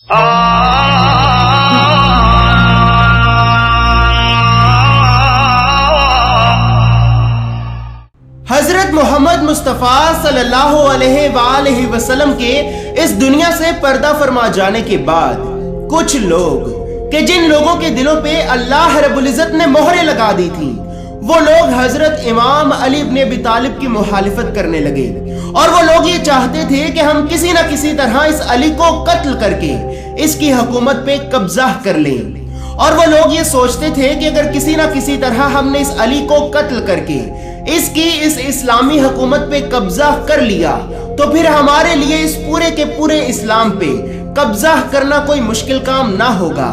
حضرت محمد مصطفیٰ صلی اللہ علیہ وآلہ وسلم کے اس دنیا سے پردہ فرما جانے کے بعد کچھ لوگ کہ جن لوگوں کے دلوں پہ اللہ رب العزت نے مہریں لگا دی تھی، وہ لوگ حضرت امام علی بن ابی طالب کی مخالفت کرنے لگے، اور وہ لوگ یہ چاہتے تھے کہ ہم کسی نہ کسی طرح اس علی کو قتل کر کے اس کی حکومت پہ قبضہ کر لیں، اور وہ لوگ یہ سوچتے تھے کہ اگر کسی نہ کسی طرح ہم نے اس علی کو قتل کر کے اس اسلامی حکومت پہ قبضہ کر لیا تو پھر ہمارے لیے اس پورے کے پورے اسلام پہ قبضہ کرنا کوئی مشکل کام نہ ہوگا۔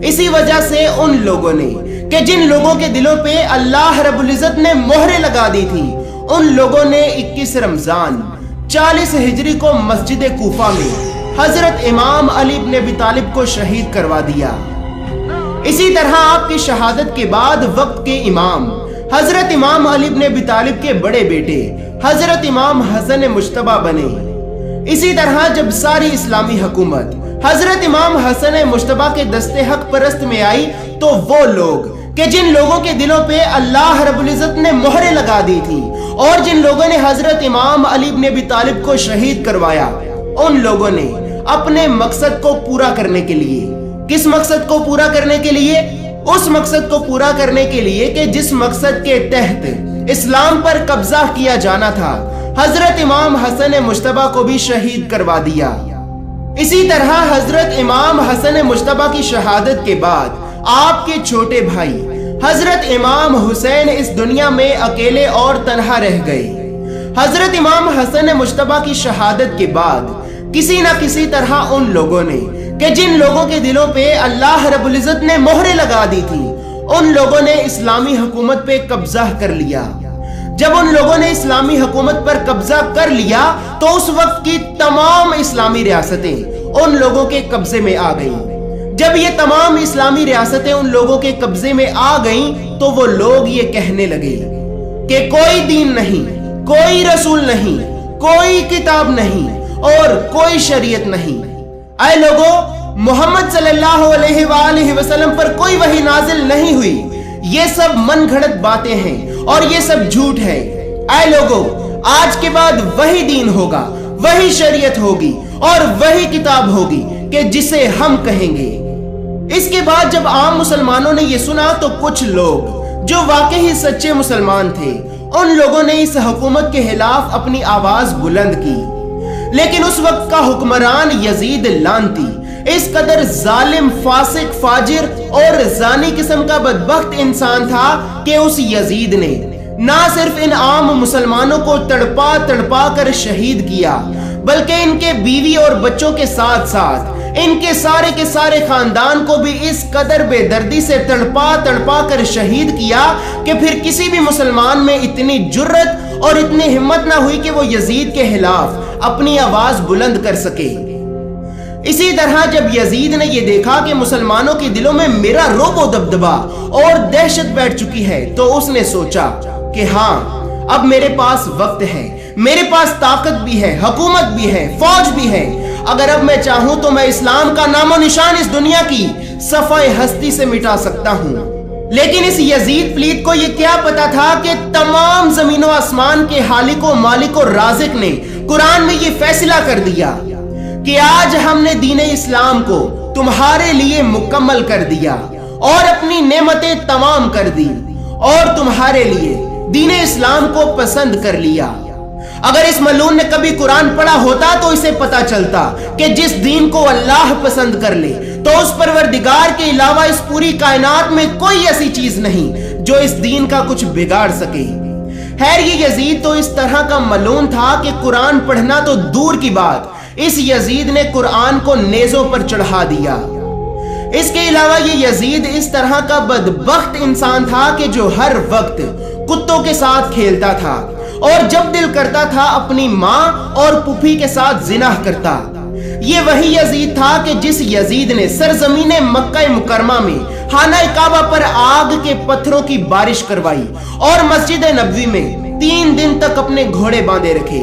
اسی وجہ سے ان لوگوں نے کہ جن لوگوں کے دلوں پہ اللہ رب العزت نے مہریں لگا دی تھی، ان لوگوں نے 21 رمضان 40 ہجری کو مسجد کوفہ میں حضرت امام علی بن ابی طالب کو شہید کروا دیا۔ اسی طرح آپ کی شہادت کے بعد وقت کے امام حضرت امام علی بن ابی طالب کے بڑے بیٹے حضرت امام حسن مجتبی بنے۔ اسی طرح جب ساری اسلامی حکومت حضرت امام حسن مجتبی کے دستے حق پرست میں آئی تو وہ لوگ کہ جن لوگوں کے دلوں پہ اللہ رب العزت نے مہریں لگا دی تھی اور جن لوگوں نے حضرت امام علی بن ابی طالب کو شہید کروایا، ان لوگوں نے اپنے مقصد کو پورا کرنے کے لیے، کس مقصد کو پورا کرنے کے لیے؟ اس مقصد کو پورا کرنے کے لیے کہ جس مقصد کے تحت اسلام پر قبضہ کیا جانا تھا، حضرت امام حسن مجتبی کو بھی شہید کروا دیا۔ اسی طرح حضرت امام حسن مجتبی کی شہادت کے بعد آپ کے چھوٹے بھائی حضرت امام حسین اس دنیا میں اکیلے اور تنہا رہ گئے۔ حضرت امام حسن مجتبی کی شہادت کے بعد کسی نہ کسی طرح ان لوگوں نے کہ جن لوگوں کے دلوں پہ اللہ رب العزت نے مہریں لگا دی تھی، ان لوگوں نے اسلامی حکومت پہ قبضہ کر لیا۔ جب ان لوگوں نے اسلامی حکومت پر قبضہ کر لیا تو اس وقت کی تمام اسلامی ریاستیں ان لوگوں کے قبضے میں آ گئیں۔ جب یہ تمام اسلامی ریاستیں ان لوگوں کے قبضے میں آ گئیں تو وہ لوگ یہ کہنے لگے کہ کوئی دین نہیں، کوئی رسول نہیں، کوئی کتاب نہیں اور کوئی شریعت نہیں۔ اے لوگو، محمد صلی اللہ علیہ وآلہ وسلم پر کوئی وحی نازل نہیں ہوئی، یہ سب من گھڑت باتیں ہیں اور یہ سب جھوٹ ہے۔ اے لوگو، آج کے بعد وہی دین ہوگا، وہی شریعت ہوگی اور وہی کتاب ہوگی کہ جسے ہم کہیں گے۔ اس کے بعد جب عام مسلمانوں نے یہ سنا تو کچھ لوگ جو واقعی سچے مسلمان تھے، ان لوگوں نے اس حکومت کے خلاف اپنی آواز بلند کی، لیکن اس وقت کا حکمران یزید لعنتی اس قدر ظالم، فاسق، فاجر اور زانی قسم کا بدبخت انسان تھا کہ اس یزید نے نہ صرف ان عام مسلمانوں کو تڑپا تڑپا کر شہید کیا، بلکہ ان کے بیوی اور بچوں کے ساتھ ساتھ ان کے سارے خاندان کو بھی اس قدر بے دردی سے تڑپا تڑپا کر شہید کیا کہ پھر کسی بھی مسلمان میں اتنی جرت اور اتنی ہمت نہ ہوئی کہ وہ یزید کے خلاف اپنی آواز بلند کر سکے۔ اسی طرح جب یزید نے یہ دیکھا کہ مسلمانوں کے دلوں میں میرا رعب و دبدبا اور دہشت بیٹھ چکی ہے تو اس نے سوچا کہ ہاں، اب میرے پاس وقت ہے، میرے پاس طاقت بھی ہے، حکومت بھی ہے، فوج بھی ہے، اگر اب میں چاہوں تو میں اسلام کا نام و نشان اس دنیا کی صفحہ ہستی سے مٹا سکتا ہوں۔ لیکن اس یزید پلیت کو یہ کیا پتا تھا کہ تمام زمین و آسمان کے خالق و مالک و رازق نے قرآن میں یہ فیصلہ کر دیا کہ آج ہم نے دین اسلام کو تمہارے لیے مکمل کر دیا اور اپنی نعمتیں تمام کر دی اور تمہارے لیے دین اسلام کو پسند کر لیا۔ اگر اس ملعون نے کبھی قرآن پڑھا ہوتا تو اسے پتا چلتا کہ جس دین کو اللہ پسند کر لے تو اس پروردگار کے علاوہ اس پوری کائنات میں کوئی ایسی چیز نہیں جو اس دین کا کچھ بگاڑ سکے۔ خیر، یہ یزید تو اس طرح کا ملعون تھا کہ قرآن پڑھنا تو دور کی بات، اس یزید نے قرآن کو نیزوں پر چڑھا دیا۔ اس کے علاوہ یہ یزید اس طرح کا بدبخت انسان تھا کہ جو ہر وقت کتوں کے ساتھ کھیلتا تھا اور جب دل کرتا تھا اپنی ماں اور پھوپھی کے ساتھ زنا کرتا۔ یہ وہی یزید تھا کہ جس یزید نے سرزمین مکہ مکرمہ میں خانہ کعبہ پر آگ کے پتھروں کی بارش کروائی اور مسجد نبوی میں 3 دن تک اپنے گھوڑے باندھے رکھے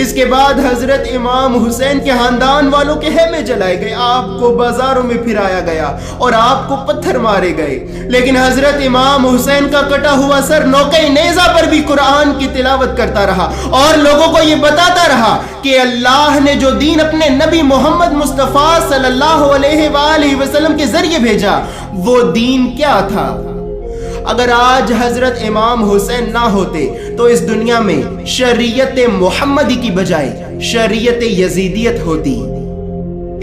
اس کے بعد حضرت امام حسین کے خاندان والوں کے خیمے جلائے گئے، آپ کو بازاروں میں پھرایا گیا اور آپ کو پتھر مارے گئے، لیکن حضرت امام حسین کا کٹا ہوا سر نوکہ نیزہ پر بھی قرآن کی تلاوت کرتا رہا اور لوگوں کو یہ بتاتا رہا کہ اللہ نے جو دین اپنے نبی محمد مصطفیٰ صلی اللہ علیہ وآلہ وسلم کے ذریعے بھیجا وہ دین کیا تھا۔ اگر آج حضرت امام حسین نہ ہوتے تو اس دنیا میں شریعت محمدی کی بجائے شریعت یزیدیت ہوتی۔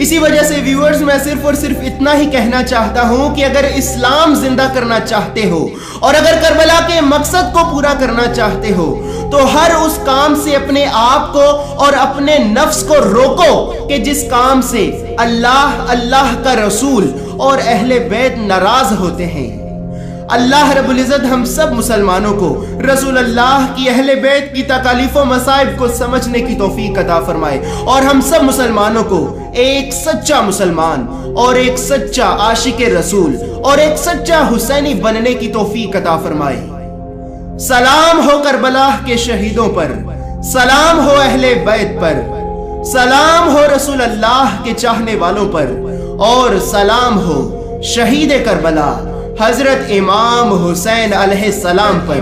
اسی وجہ سے ویورز میں صرف اور صرف اتنا ہی کہنا چاہتا ہوں کہ اگر اسلام زندہ کرنا چاہتے ہو اور اگر کربلا کے مقصد کو پورا کرنا چاہتے ہو تو ہر اس کام سے اپنے آپ کو اور اپنے نفس کو روکو کہ جس کام سے اللہ کا رسول اور اہل بیت ناراض ہوتے ہیں۔ اللہ رب العزت ہم سب مسلمانوں کو رسول اللہ کی اہل بیت کی تکالیف و مصائب کو سمجھنے کی توفیق عطا فرمائے اور ہم سب مسلمانوں کو ایک سچا مسلمان اور ایک سچا عاشق رسول اور ایک سچا حسینی بننے کی توفیق عطا فرمائے۔ سلام ہو کربلا کے شہیدوں پر، سلام ہو اہل بیت پر، سلام ہو رسول اللہ کے چاہنے والوں پر، اور سلام ہو شہید کربلا حضرت امام حسین علیہ السلام پر۔